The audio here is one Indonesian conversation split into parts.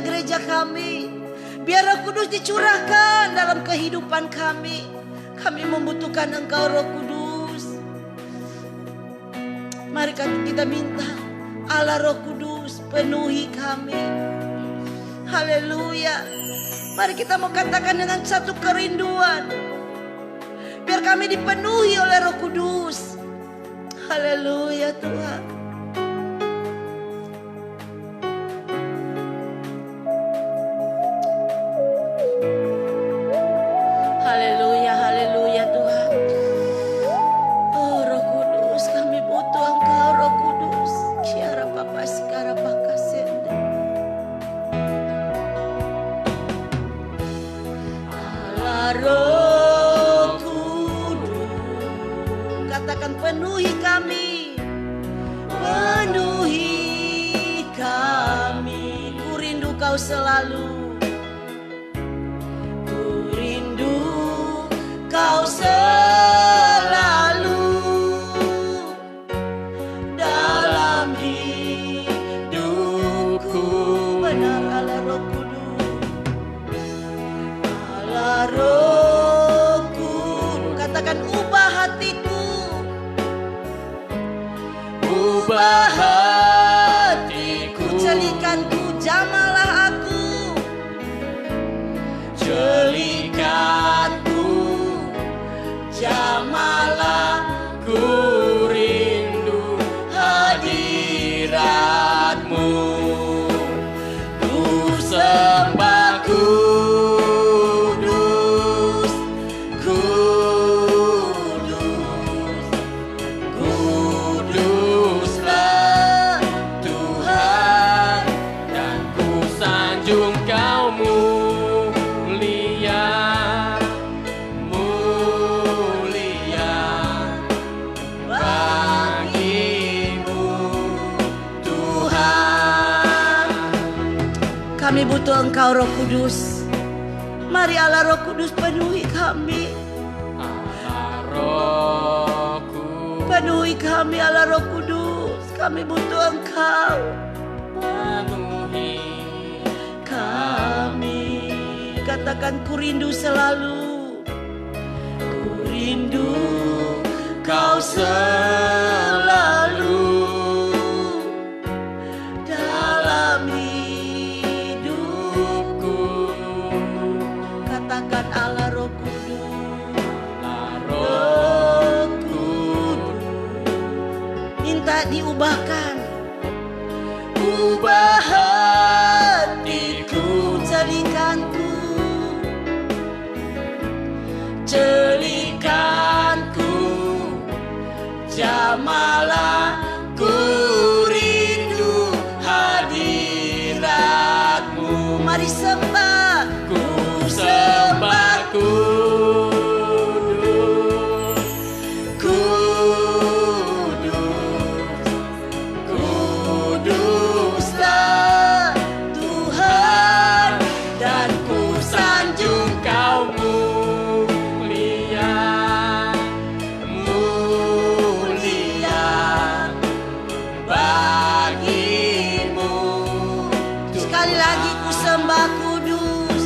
gereja kami. Biar Roh Kudus dicurahkan dalam kehidupan kami. Kami membutuhkan Engkau Roh Kudus. Mari kita minta Allah Roh Kudus penuhi kami. Haleluya. Mari kita mau katakan dengan satu kerinduan. Biar kami dipenuhi oleh Roh Kudus. Haleluya Tuhan. Haleluya, haleluya Tuhan. Oh Roh Kudus, kami butuh Engkau Roh Kudus. Kiara papa sikara pakasende. Allah Roh Kudus, katakan penuhi kami, penuhi kami. Ku rindu Kau selalu. Kau selalu dalam hidupku. Benar Allah Roh Kudus, Allah Roh Kudus. Katakan ubah hatiku, ubah hatiku. Jadikanku, jamalah aku, jadikanku, jamalah. Ku rindu hadirat-Mu. Ku sembah kudus, kudus, kuduslah Tuhan. Dan ku sanjung Kau mulia, kami butuh Engkau Roh Kudus. Mari Allah Roh Kudus penuhi kami. Allah Roh Kudus, penuhi kami Allah Roh Kudus. Kami butuh Engkau. Penuhi kami. Katakan ku rindu selalu. Ku rindu Kau selalu dalam katakan Allah Roh Kudus, Allah Roh Kudus. Minta diubahkan, ubah hatiku, jadikanku, jadikanku, jamalah. Ku rindu hadirat-Mu. Mari sembah, sembah kudus, kudus, kuduslah Tuhan. Dan ku sanjung Kau mulia, mulia bagi-Mu. Sekali lagi ku sembah kudus,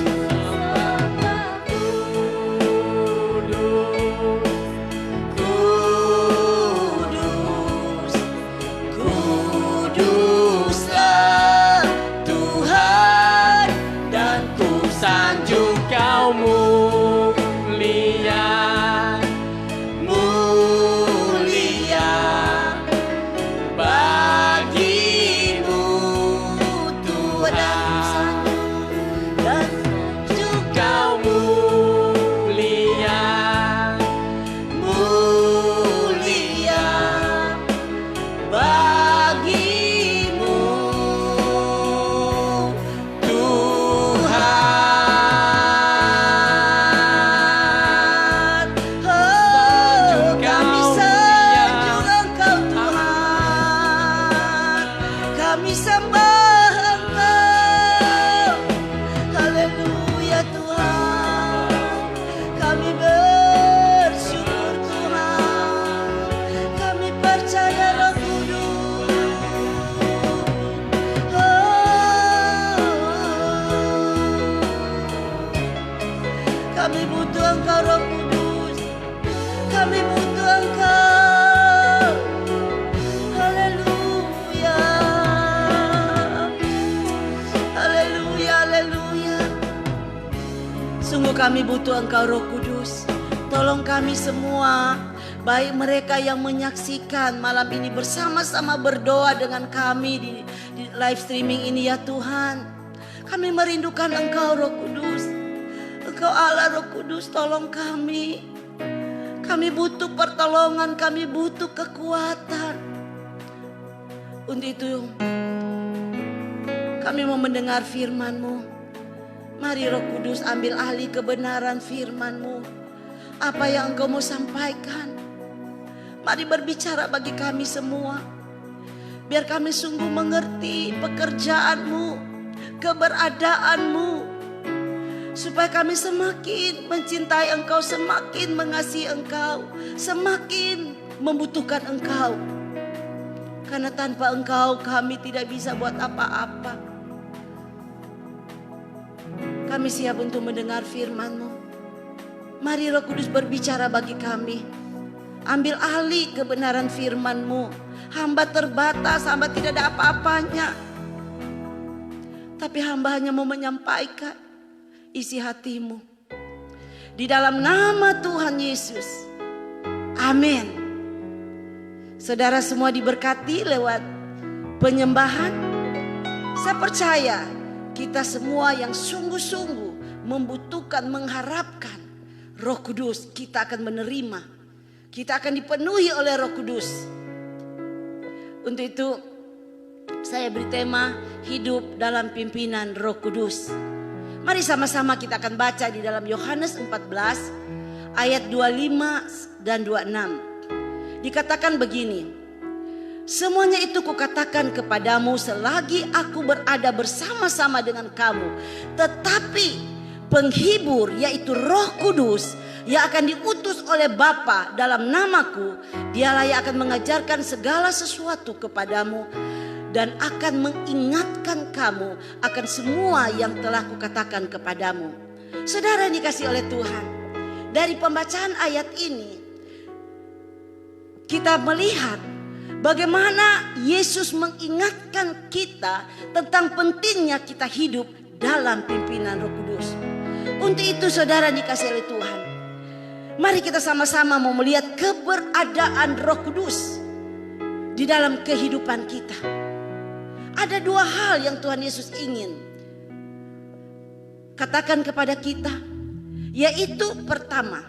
kudus, kuduslah Tuhan. Dan ku sanjung Kau mulia, mulia bagi-Mu Tuhan. Dan sanjung Kau mulia, mulia bagi-Mu Tuhan. Oh, kami sanjung Engkau Tuhan. Kami sembah Engkau. Engkau Roh Kudus. Kami butuh Engkau. Haleluya. Haleluya, haleluya. Sungguh kami butuh Engkau Roh Kudus. Tolong kami semua, baik mereka yang menyaksikan malam ini bersama-sama berdoa dengan kami di live streaming ini ya Tuhan. Kami merindukan Engkau Roh Kudus. Engkau Allah Roh Kudus, tolong kami. Kami butuh pertolongan, kami butuh kekuatan. Untuk itu kami mau mendengar firman-Mu. Mari Roh Kudus ambil alih kebenaran firman-Mu. Apa yang Engkau mau sampaikan, mari berbicara bagi kami semua. Biar kami sungguh mengerti pekerjaan-Mu, keberadaan-Mu. Supaya kami semakin mencintai Engkau, semakin mengasihi Engkau, semakin membutuhkan Engkau. Karena tanpa Engkau kami tidak bisa buat apa-apa. Kami siap untuk mendengar firman-Mu. Mari Roh Kudus berbicara bagi kami. Ambil alih kebenaran firman-Mu. Hamba terbatas, hamba tidak ada apa-apanya. Tapi hamba hanya mau menyampaikan isi hati-Mu. Di dalam nama Tuhan Yesus. Amin. Saudara semua diberkati lewat penyembahan. Saya percaya kita semua yang sungguh-sungguh membutuhkan, mengharapkan Roh Kudus, kita akan menerima. Kita akan dipenuhi oleh Roh Kudus. Untuk itu saya beri tema hidup dalam pimpinan Roh Kudus. Mari sama-sama kita akan baca di dalam Yohanes 14 ayat 25 dan 26. Dikatakan begini. Semuanya itu kukatakan kepadamu selagi aku berada bersama-sama dengan kamu. Tetapi penghibur yaitu Roh Kudus yang akan diutus oleh Bapa dalam namaku, dialah yang akan mengajarkan segala sesuatu kepadamu dan akan mengingatkan kamu akan semua yang telah kukatakan kepadamu. Saudara yang dikasihi oleh Tuhan, dari pembacaan ayat ini kita melihat bagaimana Yesus mengingatkan kita tentang pentingnya kita hidup dalam pimpinan Roh Kudus. Untuk itu saudara dikasihi oleh Tuhan, mari kita sama-sama mau melihat keberadaan Roh Kudus di dalam kehidupan kita. Ada dua hal yang Tuhan Yesus ingin katakan kepada kita, yaitu pertama,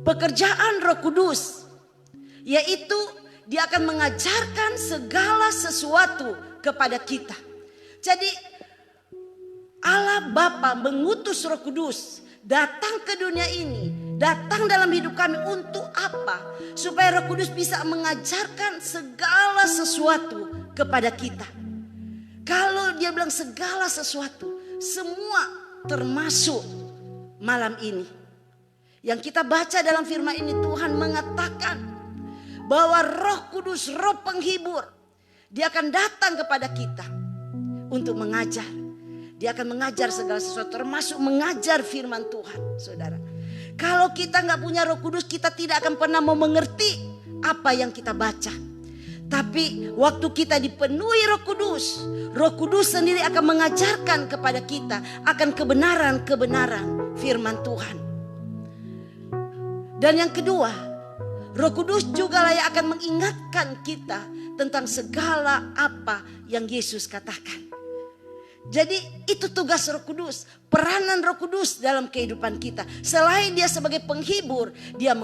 pekerjaan Roh Kudus, yaitu Dia akan mengajarkan segala sesuatu kepada kita. Jadi Allah Bapa mengutus Roh Kudus datang ke dunia ini, datang dalam hidup kami untuk apa? Supaya Roh Kudus bisa mengajarkan segala sesuatu kepada kita. Kalau Dia bilang segala sesuatu, semua termasuk malam ini. Yang kita baca dalam firman ini, Tuhan mengatakan bahwa Roh Kudus, Roh penghibur, Dia akan datang kepada kita untuk mengajar. Dia akan mengajar segala sesuatu, termasuk mengajar firman Tuhan, saudara. Kalau kita nggak punya Roh Kudus, kita tidak akan pernah mau mengerti apa yang kita baca. Tapi waktu kita dipenuhi Roh Kudus sendiri akan mengajarkan kepada kita akan kebenaran-kebenaran firman Tuhan. Dan yang kedua, Roh Kudus juga yang akan mengingatkan kita tentang segala apa yang Yesus katakan. Jadi itu tugas Roh Kudus, peranan Roh Kudus dalam kehidupan kita. Selain Dia sebagai penghibur, Dia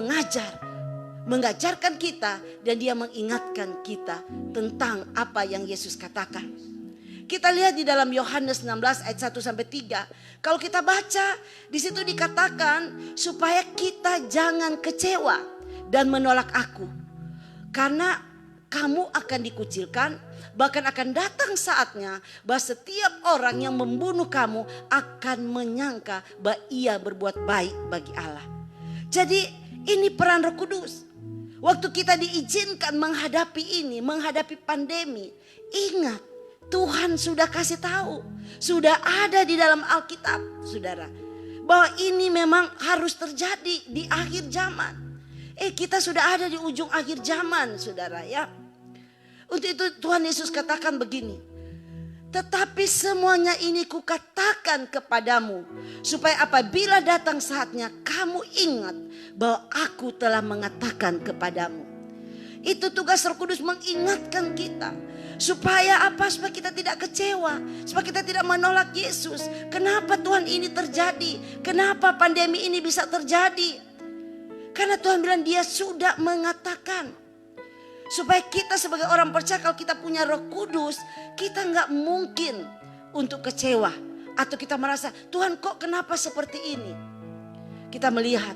mengajarkan kita dan Dia mengingatkan kita tentang apa yang Yesus katakan. Kita lihat di dalam Yohanes 16 ayat 1 sampai 3. Kalau kita baca, di situ dikatakan supaya kita jangan kecewa dan menolak aku. Karena kamu akan dikucilkan, bahkan akan datang saatnya bahwa setiap orang yang membunuh kamu akan menyangka bahwa ia berbuat baik bagi Allah. Jadi ini peran Roh Kudus. Waktu kita diizinkan menghadapi pandemi, ingat Tuhan sudah kasih tahu, sudah ada di dalam Alkitab, saudara, bahwa ini memang harus terjadi di akhir zaman. Kita sudah ada di ujung akhir zaman, saudara ya. Untuk itu Tuhan Yesus katakan begini, tetapi semuanya ini kukatakan kepadamu, supaya apabila datang saatnya kamu ingat bahwa aku telah mengatakan kepadamu. Itu tugas Roh Kudus, mengingatkan kita. Supaya apa? Supaya kita tidak kecewa, supaya kita tidak menolak Yesus. Kenapa Tuhan ini terjadi? Kenapa pandemi ini bisa terjadi? Karena Tuhan bilang Dia sudah mengatakan. Supaya kita sebagai orang percaya, kalau kita punya Roh Kudus, kita gak mungkin untuk kecewa. Atau kita merasa, Tuhan kok kenapa seperti ini? Kita melihat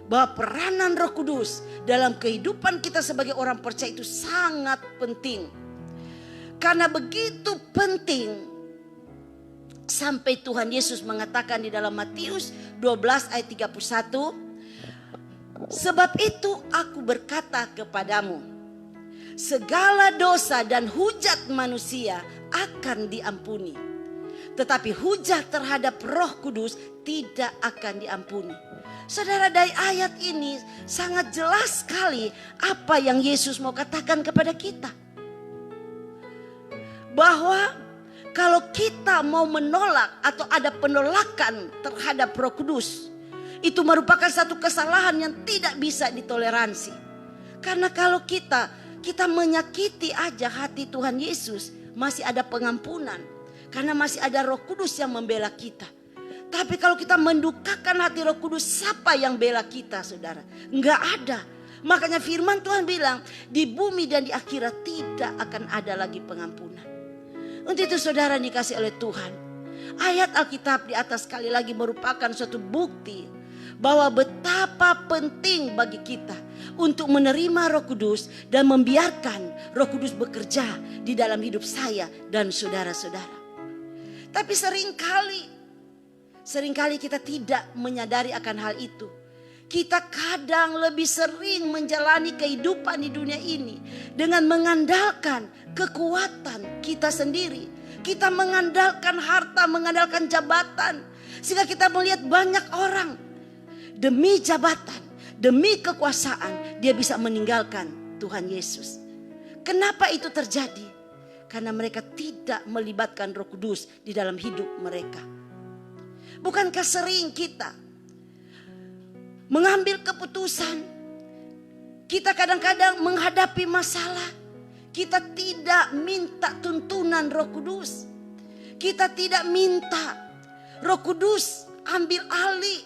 bahwa peranan Roh Kudus dalam kehidupan kita sebagai orang percaya itu sangat penting. Karena begitu penting sampai Tuhan Yesus mengatakan di dalam Matius 12 ayat 31, sebab itu aku berkata kepadamu, segala dosa dan hujat manusia akan diampuni, tetapi hujat terhadap Roh Kudus tidak akan diampuni. Saudara, dari ayat ini sangat jelas sekali apa yang Yesus mau katakan kepada kita. Bahwa kalau kita mau menolak atau ada penolakan terhadap Roh Kudus, itu merupakan satu kesalahan yang tidak bisa ditoleransi. Karena kalau kita menyakiti aja hati Tuhan Yesus, masih ada pengampunan. Karena masih ada Roh Kudus yang membela kita. Tapi kalau kita mendukakan hati Roh Kudus, siapa yang bela kita, saudara? Enggak ada. Makanya firman Tuhan bilang, di bumi dan di akhirat tidak akan ada lagi pengampunan. Untuk itu saudara dikasih oleh Tuhan, ayat Alkitab di atas sekali lagi merupakan suatu bukti bahwa betapa penting bagi kita untuk menerima Roh Kudus dan membiarkan Roh Kudus bekerja di dalam hidup saya dan saudara-saudara. Tapi seringkali kita tidak menyadari akan hal itu. Kita kadang lebih sering menjalani kehidupan di dunia ini dengan mengandalkan kekuatan kita sendiri. Kita mengandalkan harta, mengandalkan jabatan. Sehingga kita melihat banyak orang demi jabatan, demi kekuasaan, dia bisa meninggalkan Tuhan Yesus. Kenapa itu terjadi? Karena mereka tidak melibatkan Roh Kudus di dalam hidup mereka. Bukankah sering kita mengambil keputusan, kita kadang-kadang menghadapi masalah, kita tidak minta tuntunan Roh Kudus. Kita tidak minta Roh Kudus ambil alih.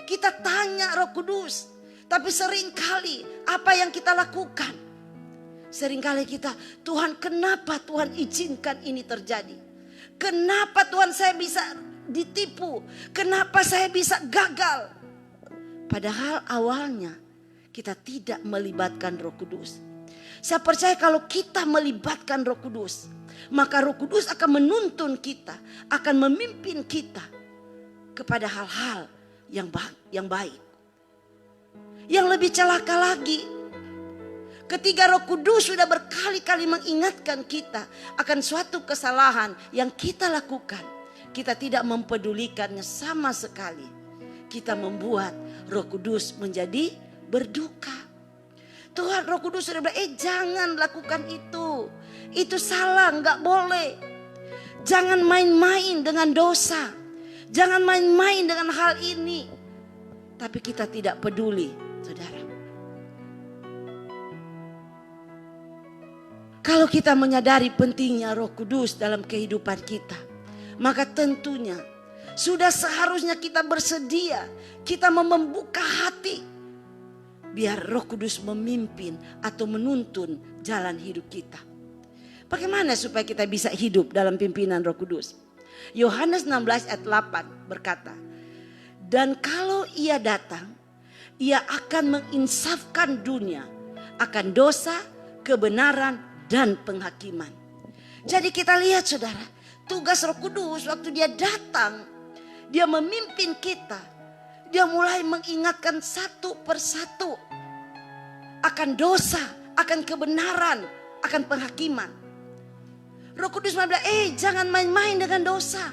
Kita tanya Roh Kudus. Tapi seringkali apa yang kita lakukan? Seringkali kita, Tuhan kenapa Tuhan izinkan ini terjadi? Kenapa Tuhan saya bisa ditipu? Kenapa saya bisa gagal? Padahal awalnya kita tidak melibatkan Roh Kudus. Saya percaya kalau kita melibatkan Roh Kudus, maka Roh Kudus akan menuntun kita, akan memimpin kita kepada hal-hal yang baik. Yang lebih celaka lagi, ketika Roh Kudus sudah berkali-kali mengingatkan kita akan suatu kesalahan yang kita lakukan, kita tidak mempedulikannya sama sekali. Kita membuat Roh Kudus menjadi berduka. Tuhan, Roh Kudus sudah bilang, jangan lakukan itu. Itu salah, gak boleh. Jangan main-main dengan dosa. Jangan main-main dengan hal ini. Tapi kita tidak peduli, saudara. Kalau kita menyadari pentingnya Roh Kudus dalam kehidupan kita, maka tentunya sudah seharusnya kita bersedia, kita membuka hati, biar Roh Kudus memimpin atau menuntun jalan hidup kita. Bagaimana supaya kita bisa hidup dalam pimpinan Roh Kudus? Yohanes 16 ayat 8 berkata, dan kalau ia datang, ia akan menginsafkan dunia akan dosa, kebenaran, dan penghakiman. Jadi kita lihat saudara, tugas Roh Kudus waktu dia datang, dia memimpin kita. Dia mulai mengingatkan satu persatu akan dosa, akan kebenaran, akan penghakiman. Roh Kudus bilang, jangan main-main dengan dosa.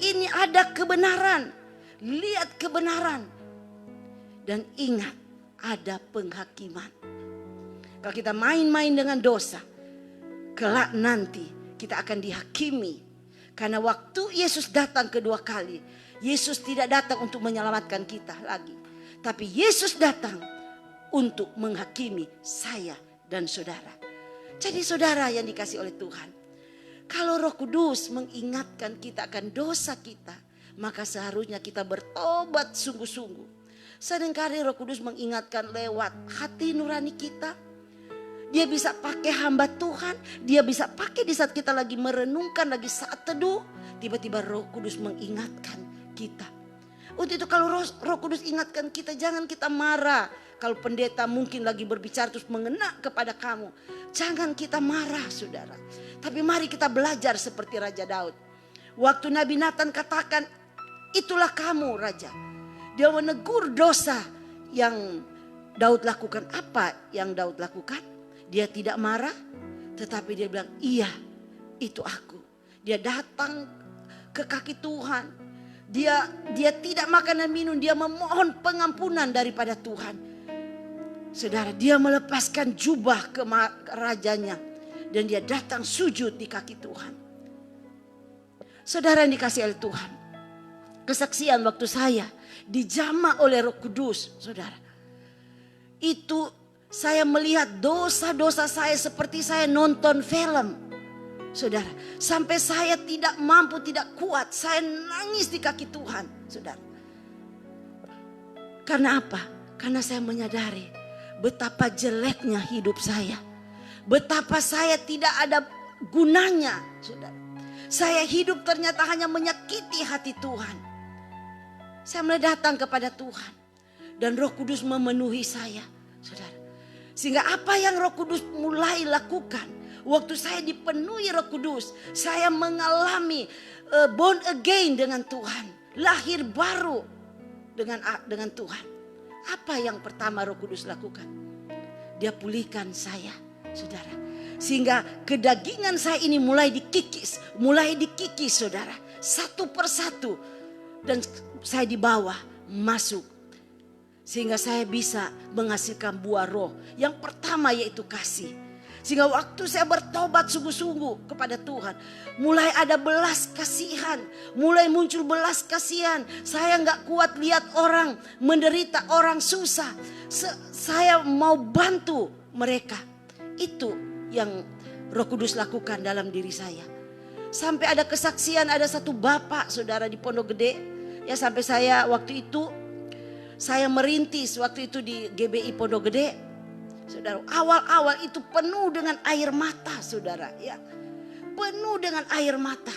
Ini ada kebenaran. lihat kebenaran, dan ingat ada penghakiman. Kalau kita main-main dengan dosa, kelak nanti kita akan dihakimi. Karena waktu Yesus datang kedua kali, Yesus tidak datang untuk menyelamatkan kita lagi, tapi Yesus datang untuk menghakimi saya dan saudara. Jadi saudara yang dikasih oleh Tuhan, kalau Roh Kudus mengingatkan kita akan dosa kita, maka seharusnya kita bertobat sungguh-sungguh. Seringkali Roh Kudus mengingatkan lewat hati nurani kita. Dia bisa pakai hamba Tuhan, dia bisa pakai di saat kita lagi merenungkan, lagi saat teduh, tiba-tiba Roh Kudus mengingatkan kita. Untuk itu kalau Roh Kudus ingatkan kita, jangan kita marah. Kalau pendeta mungkin lagi berbicara terus mengena kepada kamu, jangan kita marah saudara. Tapi mari kita belajar seperti Raja Daud. Waktu Nabi Nathan katakan, itulah kamu Raja. Dia menegur dosa yang Daud lakukan. Apa yang Daud lakukan? Dia tidak marah, tetapi dia bilang, iya itu aku. Dia datang ke kaki Tuhan. Dia tidak makan dan minum, dia memohon pengampunan daripada Tuhan. Saudara, dia melepaskan jubah ke rajanya dan dia datang sujud di kaki Tuhan. Saudara yang dikasihi oleh Tuhan, kesaksian waktu saya dijamah oleh Roh Kudus, saudara. Itu saya melihat dosa-dosa saya seperti saya nonton film, saudara. Sampai saya tidak mampu, tidak kuat, saya nangis di kaki Tuhan, saudara. Karena apa? Karena saya menyadari betapa jeleknya hidup saya. Betapa saya tidak ada gunanya, saudara. Saya hidup ternyata hanya menyakiti hati Tuhan. Saya mulai datang kepada Tuhan. Dan Roh Kudus memenuhi saya, saudara. Sehingga apa yang Roh Kudus mulai lakukan. Waktu saya dipenuhi Roh Kudus, saya mengalami born again dengan Tuhan. Lahir baru dengan Tuhan. Apa yang pertama Roh Kudus lakukan? Dia pulihkan saya, saudara. Sehingga kedagingan saya ini mulai dikikis, saudara. Satu persatu. Dan saya dibawa masuk. Sehingga saya bisa menghasilkan buah roh. Yang pertama yaitu kasih. Sehingga waktu saya bertobat sungguh-sungguh kepada Tuhan, mulai ada belas kasihan, mulai muncul belas kasihan. Saya nggak kuat lihat orang menderita, orang susah. Saya mau bantu mereka. Itu yang Roh Kudus lakukan dalam diri saya. Sampai ada kesaksian, ada satu bapak saudara di Pondok Gede. Ya sampai saya waktu itu, saya merintis waktu itu di GBI Pondok Gede. Saudara, awal-awal itu penuh dengan air mata saudara, ya. Penuh dengan air mata.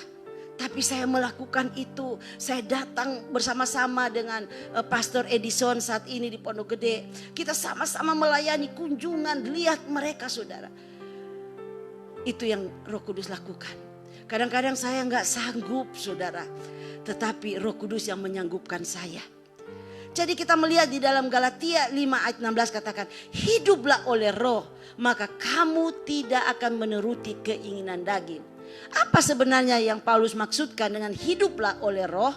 Tapi saya melakukan itu. Saya datang bersama-sama dengan Pastor Edison saat ini di Pondok Gede. Kita sama-sama melayani kunjungan, lihat mereka saudara. Itu yang Roh Kudus lakukan. Kadang-kadang saya nggak sanggup saudara. Tetapi Roh Kudus yang menyanggupkan saya. Jadi kita melihat di dalam Galatia 5 ayat 16 katakan, hiduplah oleh roh, maka kamu tidak akan menuruti keinginan daging. Apa sebenarnya yang Paulus maksudkan dengan hiduplah oleh roh?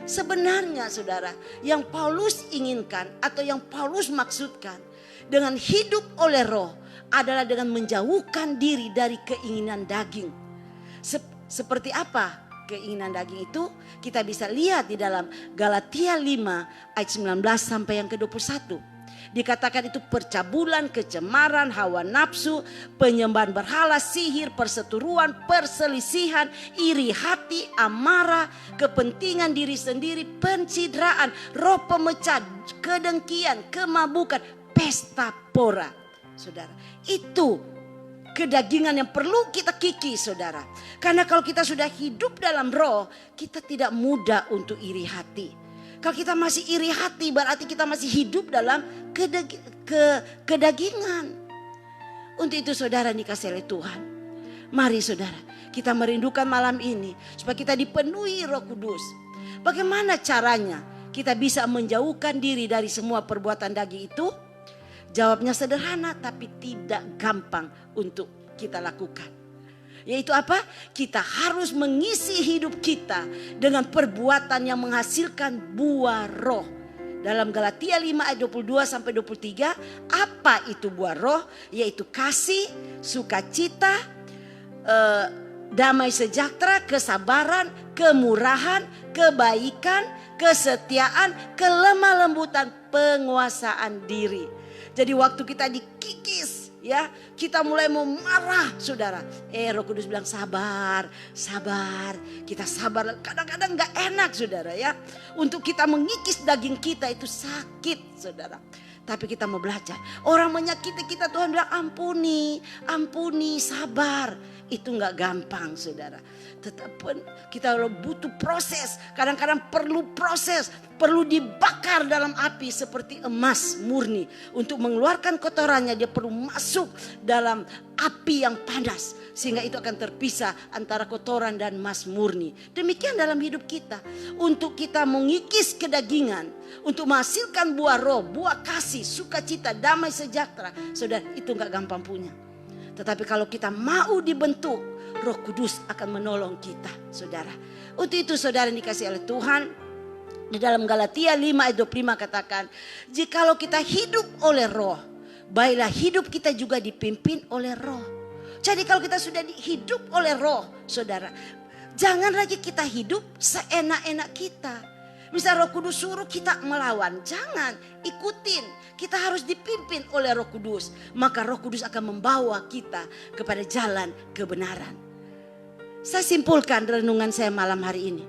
Sebenarnya saudara, yang Paulus inginkan atau yang Paulus maksudkan dengan hidup oleh roh adalah dengan menjauhkan diri dari keinginan daging. Seperti apa keinginan daging itu? Kita bisa lihat di dalam Galatia 5 ayat 19 sampai yang ke-21. Dikatakan itu percabulan, kecemaran, hawa nafsu, penyembahan berhala, sihir, perseteruan, perselisihan, iri hati, amarah, kepentingan diri sendiri, pencitraan, roh pemecah, kedengkian, kemabukan, pesta pora. Saudara, itu kedagingan yang perlu kita kikis saudara. Karena kalau kita sudah hidup dalam roh, kita tidak mudah untuk iri hati. Kalau kita masih iri hati berarti kita masih hidup dalam kedagingan. Untuk itu saudara dikasihi oleh Tuhan. Mari saudara, kita merindukan malam ini supaya kita dipenuhi Roh Kudus. Bagaimana caranya kita bisa menjauhkan diri dari semua perbuatan daging itu? Jawabnya sederhana tapi tidak gampang untuk kita lakukan. Yaitu apa? Kita harus mengisi hidup kita dengan perbuatan yang menghasilkan buah roh. Dalam Galatia 5 ayat 22 sampai 23, apa itu buah roh? Yaitu kasih, sukacita, damai sejahtera, kesabaran, kemurahan, kebaikan, kesetiaan, kelemah lembutan, penguasaan diri. Jadi waktu kita dikikis, ya, kita mulai mau marah, saudara. Roh Kudus bilang sabar, sabar. Kita sabar. Kadang-kadang nggak enak, saudara, ya. Untuk kita mengikis daging kita itu sakit, saudara. Tapi kita mau belajar. Orang menyakiti kita, Tuhan bilang ampuni, ampuni, sabar. Itu nggak gampang, saudara. Tetapi kita butuh proses. Kadang-kadang perlu proses, perlu dibakar dalam api seperti emas murni. Untuk mengeluarkan kotorannya dia perlu masuk dalam api yang panas. Sehingga itu akan terpisah antara kotoran dan emas murni. Demikian dalam hidup kita. Untuk kita mengikis kedagingan, untuk menghasilkan buah roh, buah kasih, sukacita, damai sejahtera. Saudara, itu nggak gampang punya. Tetapi kalau kita mau dibentuk, Roh Kudus akan menolong kita, saudara. Untuk itu saudara dikasih oleh Tuhan, di dalam Galatia 5 ayat 25 katakan, jikalau kita hidup oleh roh, baiklah hidup kita juga dipimpin oleh roh. Jadi kalau kita sudah hidup oleh roh, saudara, jangan lagi kita hidup seenak-enak kita. Misal Roh Kudus suruh kita melawan, jangan, ikutin. Kita harus dipimpin oleh Roh Kudus. Maka Roh Kudus akan membawa kita kepada jalan kebenaran. Saya simpulkan renungan saya malam hari ini.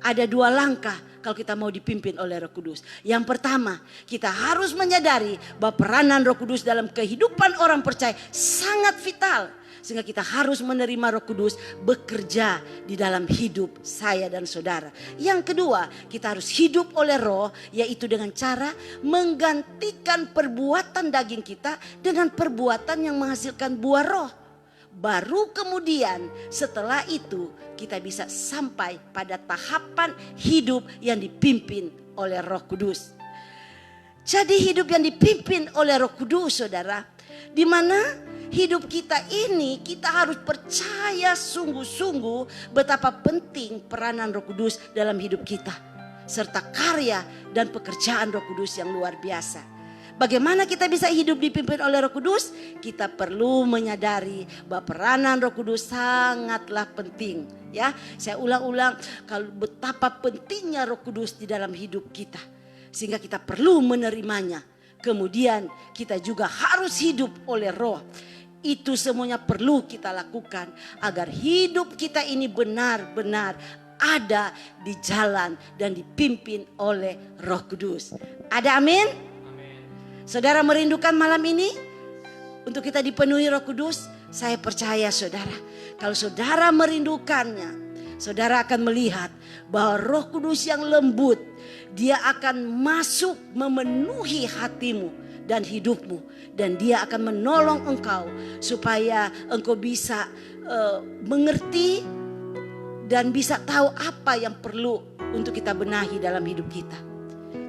Ada 2 langkah kalau kita mau dipimpin oleh Roh Kudus. Yang pertama, kita harus menyadari bahwa peranan Roh Kudus dalam kehidupan orang percaya sangat vital. Sehingga kita harus menerima Roh Kudus bekerja di dalam hidup saya dan saudara. Yang kedua, kita harus hidup oleh roh, yaitu dengan cara menggantikan perbuatan daging kita dengan perbuatan yang menghasilkan buah roh. Baru kemudian setelah itu kita bisa sampai pada tahapan hidup yang dipimpin oleh Roh Kudus. Jadi hidup yang dipimpin oleh Roh Kudus, saudara, di mana hidup kita ini kita harus percaya sungguh-sungguh betapa penting peranan Roh Kudus dalam hidup kita. Serta karya dan pekerjaan Roh Kudus yang luar biasa. Bagaimana kita bisa hidup dipimpin oleh Roh Kudus? Kita perlu menyadari bahwa peranan Roh Kudus sangatlah penting. Ya, saya ulang-ulang kalau betapa pentingnya Roh Kudus di dalam hidup kita. Sehingga kita perlu menerimanya. Kemudian kita juga harus hidup oleh roh. Itu semuanya perlu kita lakukan agar hidup kita ini benar-benar ada di jalan dan dipimpin oleh Roh Kudus. Ada amin? Amin. Saudara merindukan malam ini untuk kita dipenuhi Roh Kudus? Saya percaya saudara, kalau saudara merindukannya, saudara akan melihat bahwa Roh Kudus yang lembut, dia akan masuk memenuhi hatimu dan hidupmu. Dan dia akan menolong engkau supaya engkau bisa mengerti dan bisa tahu apa yang perlu untuk kita benahi dalam hidup kita.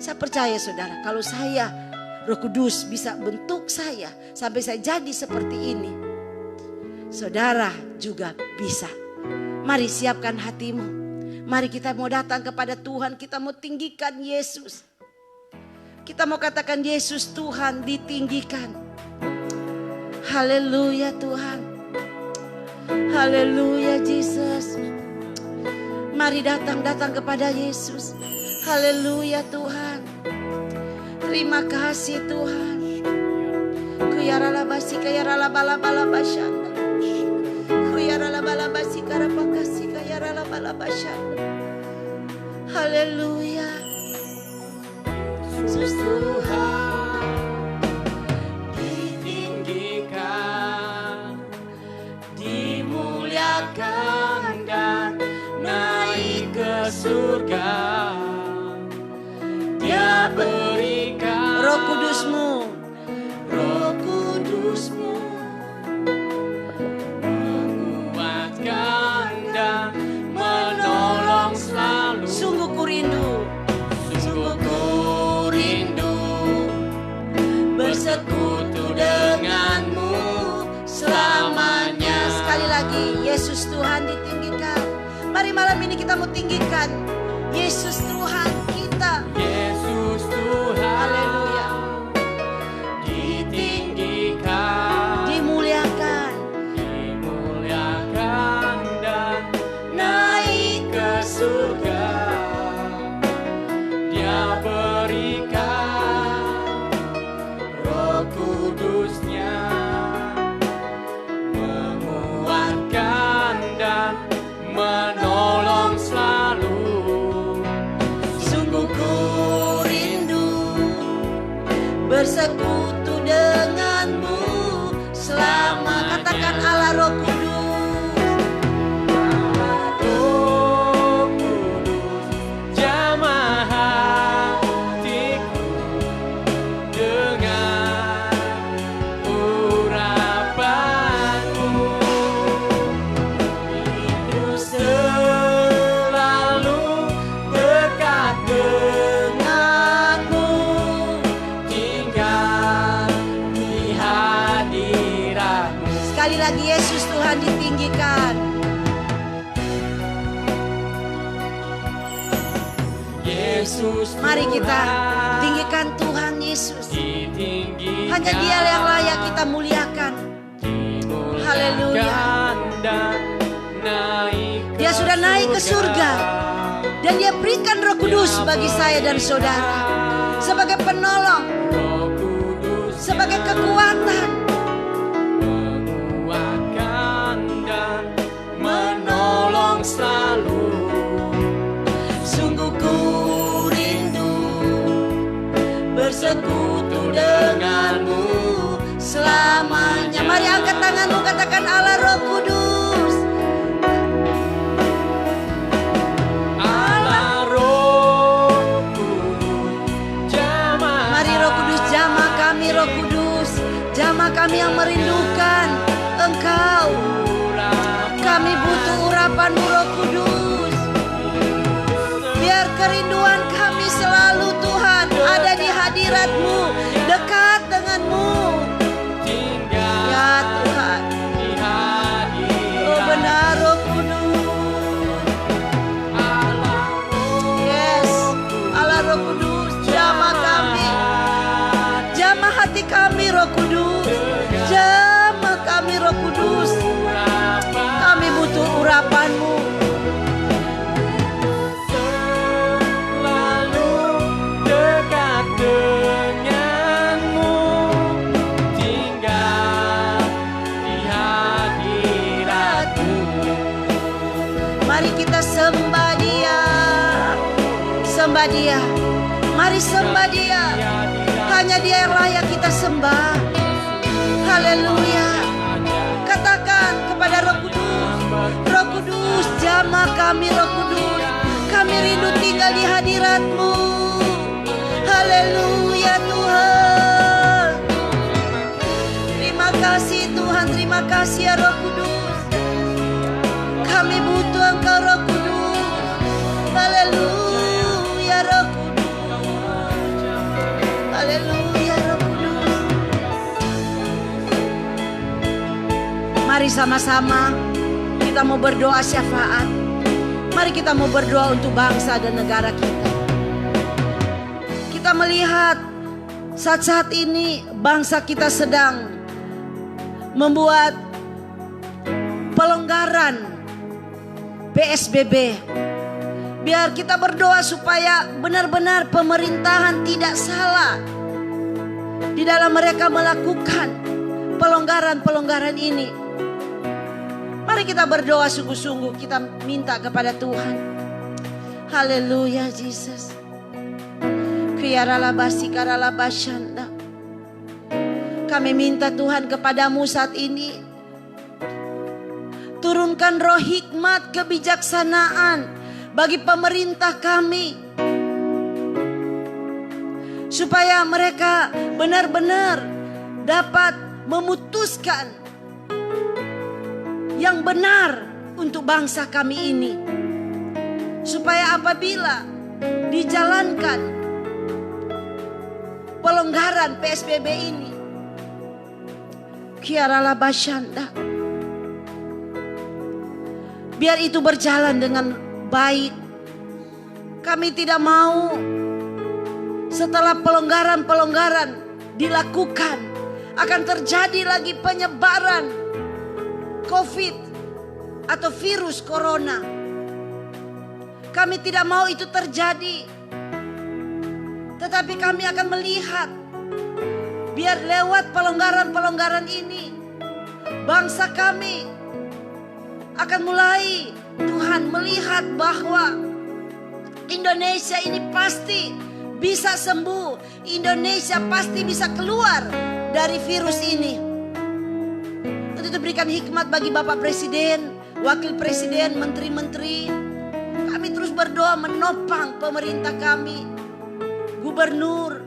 Saya percaya saudara, kalau saya, Roh Kudus bisa bentuk saya sampai saya jadi seperti ini, saudara juga bisa. Mari siapkan hatimu. Mari kita mau datang kepada Tuhan, kita mau tinggikan Yesus. Kita mau katakan Yesus Tuhan ditinggikan. Haleluya Tuhan. Haleluya Yesus. Mari datang kepada Yesus. Haleluya Tuhan. Terima kasih Tuhan. Kuyarala basi kayarala bala bala basyanda. Kuyarala bala basi karapakasi kayarala bala basyanda. Haleluya. Yesus Tuhan ditinggikan, dimuliakan dan naik ke surga. Dia berikan Roh Kudus-Mu, Roh Kudus-Mu menguatkan dan menolong selalu. Sungguh ku rindu, sungguh ku rindu bersekutu denganmu selamanya. Sekali lagi, Mari malam ini kita mau tinggikan Yesus Tuhan kita. Yesus Tuhan, Haleluya. ditinggikan, Dimuliakan, dimuliakan dan naik ke surga. Dia berikan Roh Kudus-Nya, menguatkan dan menolong selalu. sungguh ku rindu bersekutu denganmu selama. Katakan Allah Roh Kudus. Roh Kudus, jamah hatiku dengan urapanmu. Rindu selalu dekat denganmu, tinggal di hadiratmu. Sekali lagi Yesus Tuhan ditinggikan. Yesus Mari kita Tuhan, tinggikan Tuhan Yesus. ditinggikan, Hanya Dia yang layak kita muliakan. dimuliakan Haleluya. dan naik Dia sudah naik ke surga. Dan Dia berikan Roh Kudus bagi saya dan saudara. Sebagai penolong, Roh Kudus sebagai kekuatan, menguatkan dan menolong selalu. sungguh ku rindu bersekutu denganmu selamanya. Mari angkat tanganmu, katakan Allah Roh Kudus. Allah Roh Kudus, jamah Mari Roh Kudus jamah kami, Roh Kudus jamah kami yang merindukan Engkau. Kami butuh urapan-Mu Roh Kudus. Biar kerinduan kami selalu Tuhan ada di hadirat-Mu, dekat dengan-Mu. tinggal Ya Tuhan, di hadirat. oh benar Roh Kudus. Allah Yes, Allah Roh Kudus jamah kami. Jamah hati kami Roh Kudus. Jamah kami Roh Kudus. Kami butuh urapan-Mu. selalu dekat denganmu, tinggal di hadiratmu. Mari kita sembah Dia. Sembah Dia. Mari sembah Dia. Hanya Dia yang layak kita sembah. Haleluya. Katakan kepada Roh Kudus. Roh Kudus jamah kami Roh Kudus. Kami rindu tinggal di hadirat-Mu. Haleluya Tuhan. Terima kasih Tuhan. Terima kasih ya Roh Kudus. Kami butuh Engkau Roh Kudus. Haleluya Roh Kudus. Haleluya Roh Kudus. Mari sama-sama kita mau berdoa syafaat. Mari kita mau berdoa untuk bangsa dan negara kita. Kita melihat saat-saat ini bangsa kita sedang membuat pelonggaran PSBB. Biar kita berdoa supaya benar-benar pemerintahan tidak salah di dalam mereka melakukan pelonggaran-pelonggaran ini. Mari kita berdoa sungguh-sungguh, kita minta kepada Tuhan. Haleluya Jesus. Kami minta Tuhan kepadamu saat ini. Turunkan roh hikmat kebijaksanaan bagi pemerintah kami. Supaya mereka benar-benar dapat memutuskan yang benar untuk bangsa kami ini. Supaya apabila dijalankan pelonggaran PSBB ini, Kiarala Basyanda, biar itu berjalan dengan baik. Kami tidak mau setelah pelonggaran-pelonggaran dilakukan akan terjadi lagi penyebaran COVID atau virus corona. Kami tidak mau itu terjadi. Tetapi kami akan melihat, biar lewat pelonggaran-pelonggaran ini, bangsa kami akan mulai Tuhan melihat bahwa Indonesia ini pasti bisa sembuh. Indonesia pasti bisa keluar dari virus ini. Untuk itu berikan hikmat bagi Bapak Presiden, Wakil Presiden, Menteri-Menteri. Kami terus berdoa menopang pemerintah kami, Gubernur,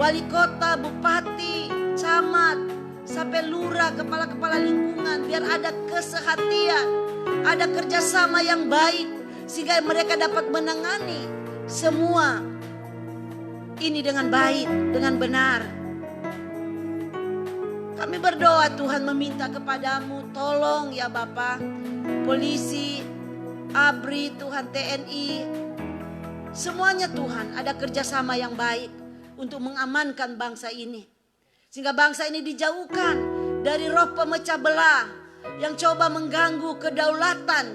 Wali Kota, Bupati, Camat, sampai lurah, kepala-kepala lingkungan. Biar ada kesehatian, ada kerjasama yang baik, sehingga mereka dapat menangani semua ini dengan baik, dengan benar. Kami berdoa Tuhan, meminta kepadamu, tolong ya Bapa, polisi, ABRI, Tuhan, TNI, semuanya Tuhan ada kerjasama yang baik untuk mengamankan bangsa ini. Sehingga bangsa ini dijauhkan dari roh pemecah belah yang coba mengganggu kedaulatan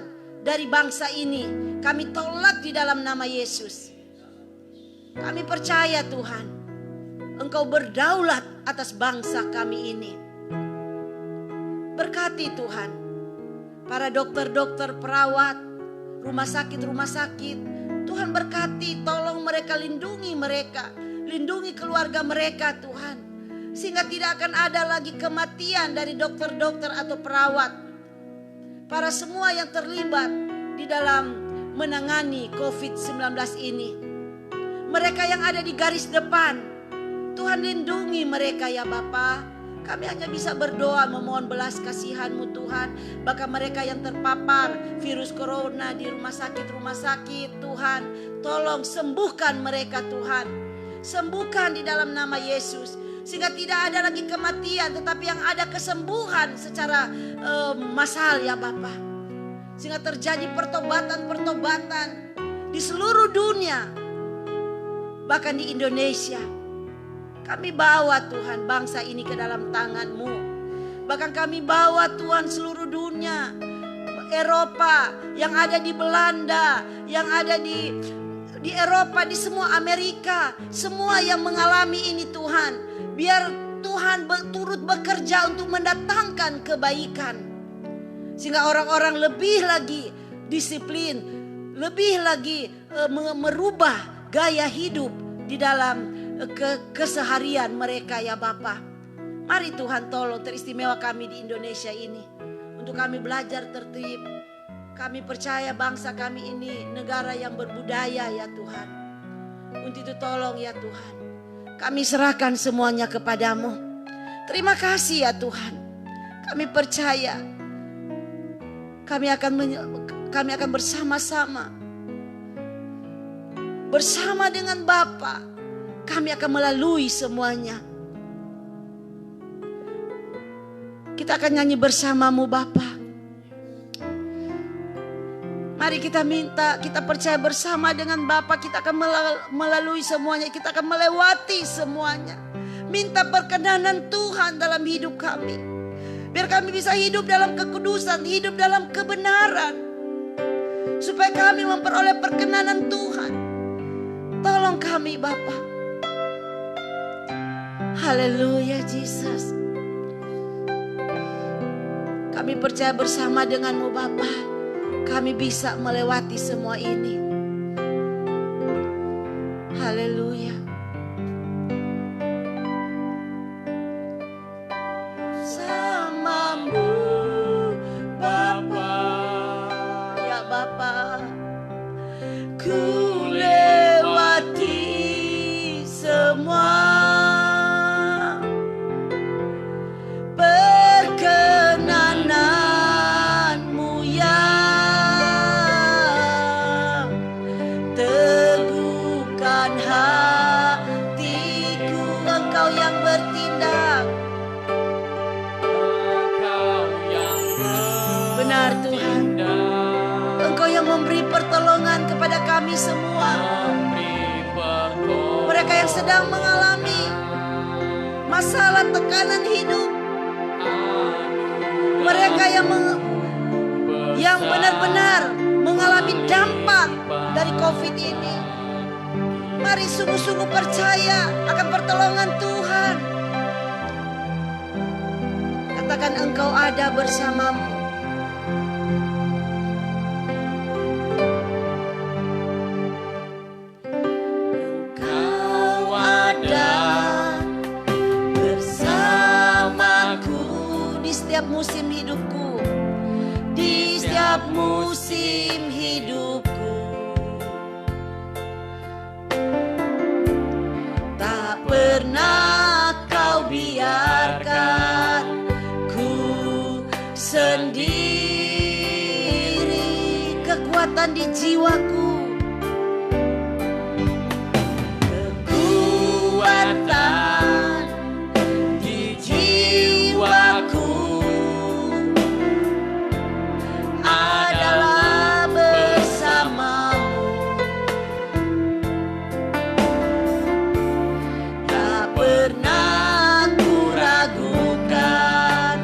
dari bangsa ini. Kami tolak di dalam nama Yesus. Kami percaya Tuhan, Engkau berdaulat atas bangsa kami ini. Berkati Tuhan para dokter-dokter, perawat, rumah sakit. Tuhan berkati, tolong mereka, lindungi mereka, lindungi keluarga mereka Tuhan. Sehingga tidak akan ada lagi kematian dari dokter-dokter atau perawat. Para semua yang terlibat di dalam menangani COVID-19 ini. Mereka yang ada di garis depan, Tuhan lindungi mereka ya Bapa. Kami hanya bisa berdoa memohon belas kasihan-Mu Tuhan. Bahkan mereka yang terpapar virus corona di rumah sakit Tuhan, tolong sembuhkan mereka Tuhan. Sembuhkan di dalam nama Yesus. Sehingga tidak ada lagi kematian, tetapi yang ada kesembuhan secara massal ya Bapa. Sehingga terjadi pertobatan-pertobatan di seluruh dunia. Bahkan di Indonesia. Kami bawa Tuhan bangsa ini ke dalam tangan-Mu. Bahkan kami bawa Tuhan seluruh dunia. Eropa, yang ada di Belanda, yang ada di Eropa, di semua Amerika. Semua yang mengalami ini Tuhan. Biar Tuhan turut bekerja untuk mendatangkan kebaikan. Sehingga orang-orang lebih lagi disiplin, lebih lagi merubah gaya hidup di dalam keseharian mereka ya Bapa. Mari Tuhan tolong teristimewa kami di Indonesia ini. Untuk kami belajar tertib. Kami percaya bangsa kami ini negara yang berbudaya ya Tuhan. Untuk itu tolong ya Tuhan. Kami serahkan semuanya kepadamu. Terima kasih ya Tuhan. Kami percaya. Kami akan bersama-sama. Bersama dengan Bapa. Kami akan melalui semuanya. Kita akan nyanyi bersama-Mu Bapa. Mari kita minta, kita percaya bersama dengan Bapa. Kita akan melalui semuanya. Kita akan melewati semuanya. Minta perkenanan Tuhan dalam hidup kami. Biar kami bisa hidup dalam kekudusan, hidup dalam kebenaran. Supaya kami memperoleh perkenanan Tuhan. Tolong kami Bapa. Haleluya Jesus. Kami percaya bersama dengan-Mu Bapa. Kami bisa melewati semua ini. Haleluya. Sama-Mu Bapa. Ya Bapa. Ku lewati semua. Benar Tuhan. kami semua. memberi pertolongan. Mereka yang sedang mengalami masalah tekanan hidup. Mereka yang benar-benar mengalami dampak dari COVID ini. Mari sungguh-sungguh percaya akan pertolongan Tuhan. Katakan Engkau ada bersamamu. Engkau ada bersamaku di setiap musim hidupku. Di setiap musim hidupku. Tak pernah kau biarkan ku sendiri. Kekuatan di jiwaku, kekuatan di jiwaku adalah bersamamu. Tak pernah ku ragukan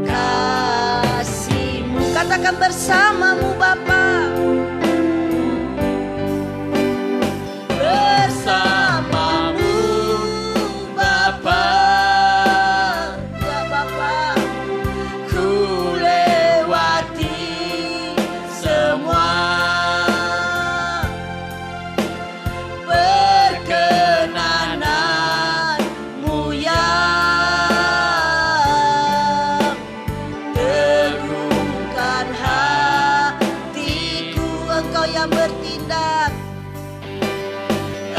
kasih-Mu. Katakan bersamamu Bapa. Bersamamu Bapa. Ya Bapa, ku lewati semua perkenanan-Mu yang teguhkan hatiku. Engkau yang bertindak,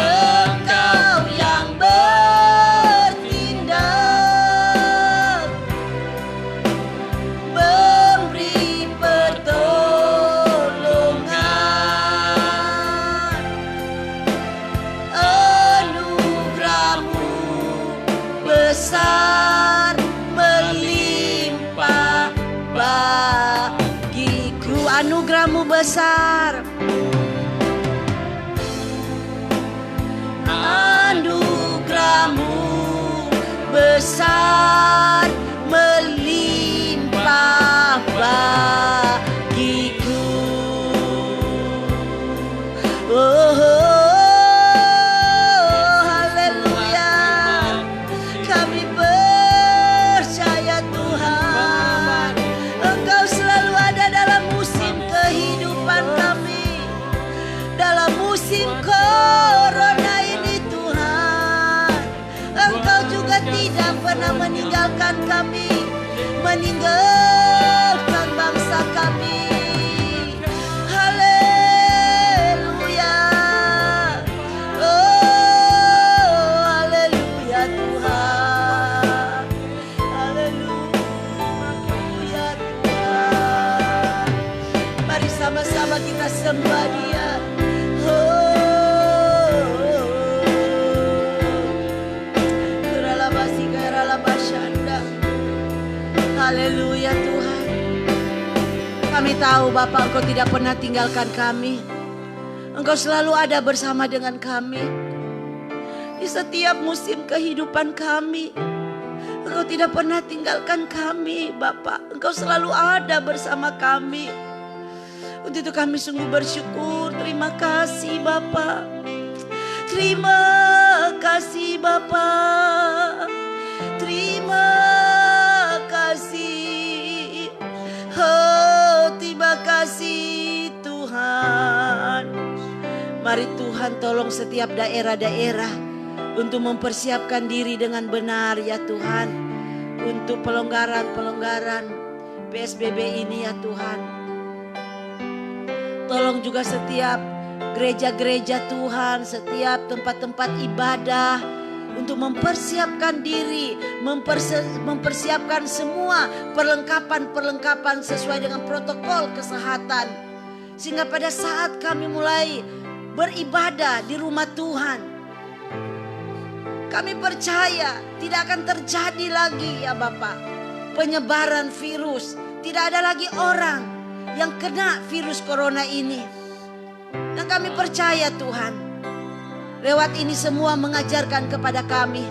Engkau yang bertindak, memberi pertolongan. Anugerah-Mu besar melimpah bagiku. Anugerah-Mu besar. Anugerah-Mu besar melimpah bagiku. Oh, haleluya. Kami percaya Tuhan, Engkau selalu ada dalam musim kehidupan kami. Dalam musim corona ini Tuhan, Engkau juga tidak pernah meninggalkan kami, meninggalkan bangsa kami. Haleluya. Oh, haleluya Tuhan. Haleluya Tuhan. Mari sama-sama kita sembah Dia. Haleluya Tuhan. Kami tahu Bapa, Engkau tidak pernah tinggalkan kami. Engkau selalu ada bersama dengan kami di setiap musim kehidupan kami. Engkau tidak pernah tinggalkan kami Bapa. Engkau selalu ada bersama kami. Untuk itu kami sungguh bersyukur. Terima kasih Bapa. Terima kasih Bapa. Terima kasih. Oh, terima kasih Tuhan. Mari Tuhan tolong setiap daerah-daerah untuk mempersiapkan diri dengan benar ya Tuhan. Untuk pelonggaran PSBB ini ya Tuhan. Tolong juga setiap gereja-gereja Tuhan, setiap tempat-tempat ibadah untuk mempersiapkan diri, mempersiapkan semua perlengkapan sesuai dengan protokol kesehatan. Sehingga pada saat kami mulai beribadah di rumah Tuhan, kami percaya tidak akan terjadi lagi ya Bapak penyebaran virus. Tidak ada lagi orang yang kena virus corona ini. Dan kami percaya Tuhan, lewat ini semua mengajarkan kepada kami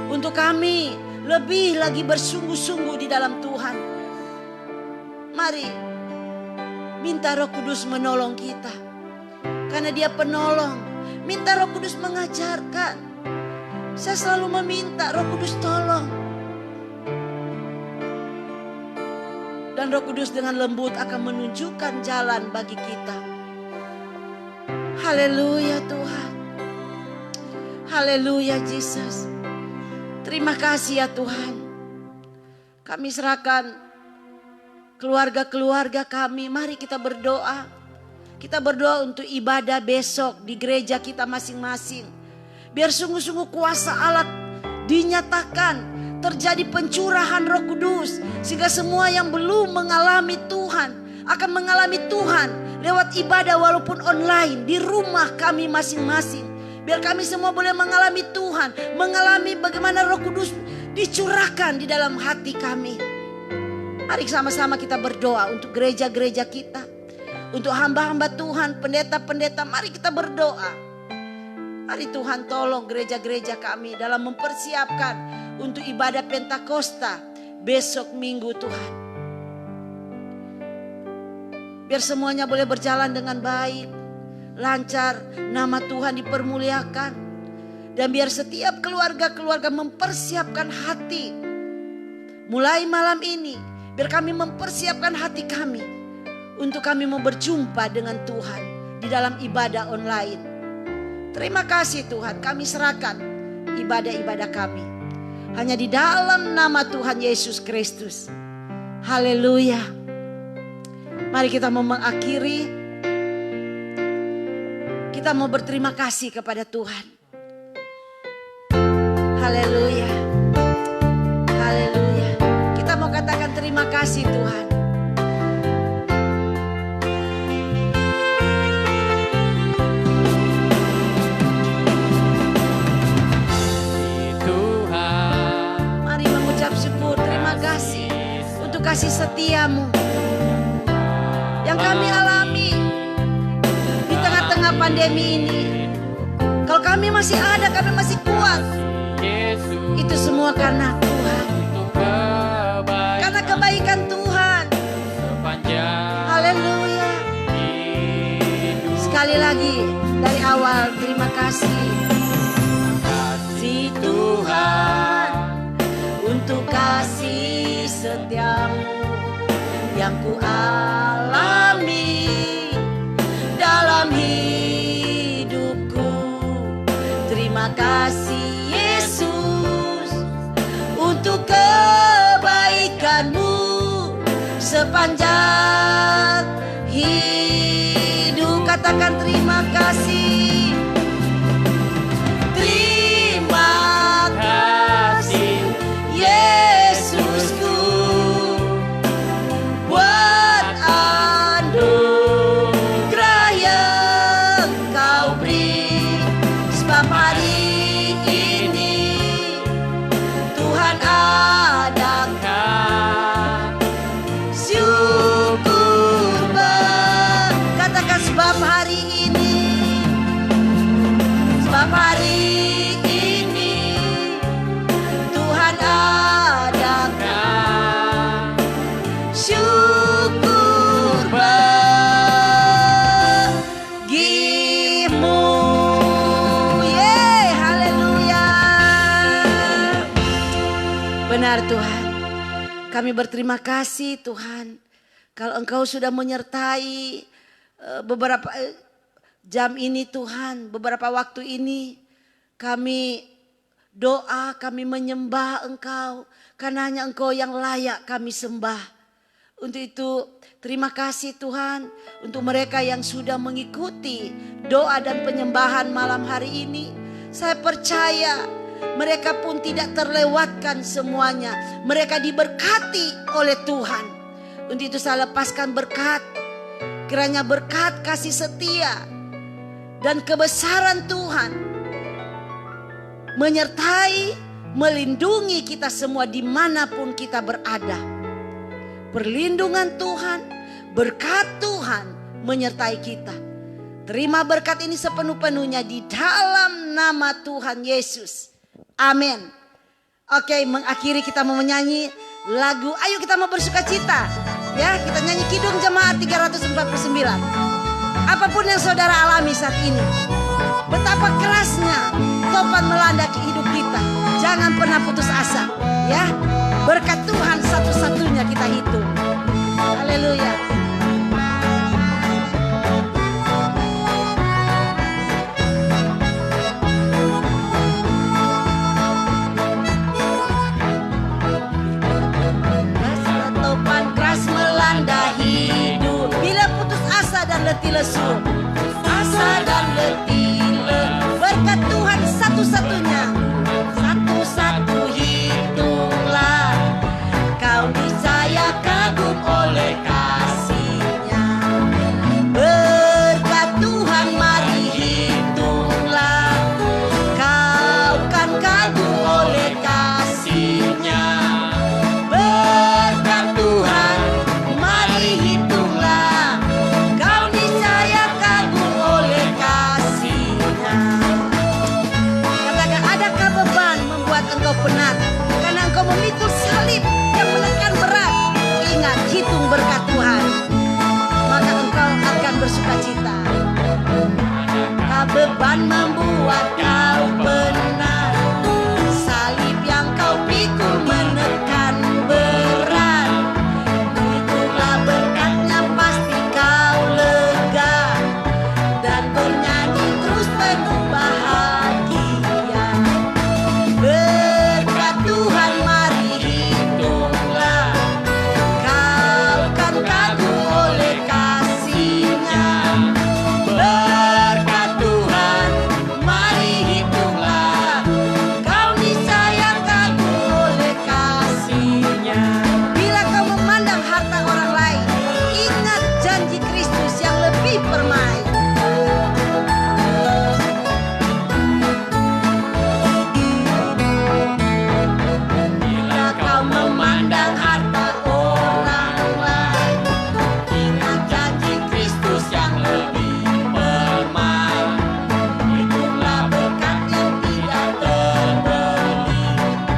untuk kami lebih lagi bersungguh-sungguh di dalam Tuhan. Mari minta Roh Kudus menolong kita, karena Dia penolong. Minta Roh Kudus mengajarkan. Saya selalu meminta Roh Kudus tolong. Dan Roh Kudus dengan lembut akan menunjukkan jalan bagi kita. Haleluya Tuhan. Haleluya Yesus. Terima kasih ya Tuhan. Kami serahkan keluarga-keluarga kami. Mari kita berdoa. Kita berdoa untuk ibadah besok di gereja kita masing-masing. Biar sungguh-sungguh kuasa Allah dinyatakan. Terjadi pencurahan Roh Kudus. Sehingga semua yang belum mengalami Tuhan akan mengalami Tuhan lewat ibadah walaupun online di rumah kami masing-masing. Biar kami semua boleh mengalami Tuhan. Mengalami bagaimana Roh Kudus dicurahkan di dalam hati kami. Mari sama-sama kita berdoa untuk gereja-gereja kita. Untuk hamba-hamba Tuhan, pendeta-pendeta, mari kita berdoa. Mari Tuhan tolong gereja-gereja kami dalam mempersiapkan untuk ibadah Pentakosta besok minggu Tuhan. Biar semuanya boleh berjalan dengan baik, lancar, nama Tuhan dipermuliakan. Dan biar setiap keluarga-keluarga mempersiapkan hati. Mulai malam ini, biar kami mempersiapkan hati kami. Untuk kami mau berjumpa dengan Tuhan di dalam ibadah online. Terima kasih Tuhan, kami serahkan ibadah-ibadah kami. Hanya di dalam nama Tuhan Yesus Kristus. Haleluya. Mari kita mau mengakhiri. Kita mau berterima kasih kepada Tuhan. Haleluya. Haleluya. Kita mau katakan terima kasih Tuhan. Kasih setiamu yang kami alami di tengah-tengah pandemi ini. Kalau kami masih ada, kami masih kuat, itu semua karena Tuhan, karena kebaikan Tuhan. Haleluya. Sekali lagi dari awal terima kasih. Si Tuhan untuk kasih setiamu yang ku alami dalam hidupku. Terima kasih Yesus untuk kebaikanmu sepanjang hidup. Katakan terima kasih. Terima kasih Yesusku buat anugerah yang kau beri. Sebab hari ini Tuhan adakan syukur. Katakan sebab hari ini, sebab hari ini Tuhan adakan syukur bagimu. Yeay, haleluya. Benar Tuhan, kami berterima kasih Tuhan. Kalau Engkau sudah menyertai beberapa jam ini Tuhan, beberapa waktu ini kami doa, kami menyembah Engkau. Karena hanya Engkau yang layak kami sembah. Untuk itu terima kasih Tuhan untuk mereka yang sudah mengikuti doa dan penyembahan malam hari ini. Saya percaya mereka pun tidak terlewatkan semuanya. Mereka diberkati oleh Tuhan. Untuk itu saya lepaskan berkat. Kiranya berkat kasih setia dan kebesaran Tuhan menyertai, melindungi kita semua dimanapun kita berada. Perlindungan Tuhan, berkat Tuhan menyertai kita. Terima berkat ini sepenuh-penuhnya di dalam nama Tuhan Yesus. Amin. Oke, mengakhiri kita mau menyanyi lagu Ayo Kita Mau Bersuka Cita. Ya, kita nyanyi Kidung Jemaat 349. Apapun yang saudara alami saat ini, betapa kerasnya topan melanda hidup kita, jangan pernah putus asa. Ya, berkat Tuhan satu-satunya kita hitung. Haleluya. Letih lesu, asa dan letih lesu. Berkat Tuhan satu-satunya, satu-satu hitunglah. Kau niscaya kagum oleh kasih-Nya. Berkat Tuhan mari hitunglah. Kau kan kagum oleh kasih-Nya. Berkat Tuhan mari hitunglah. Engkau penat karena engkau memikul salib yang menekan berat. Ingat, hitung berkat Tuhan, maka engkau akan bersuka cita. Beban membuat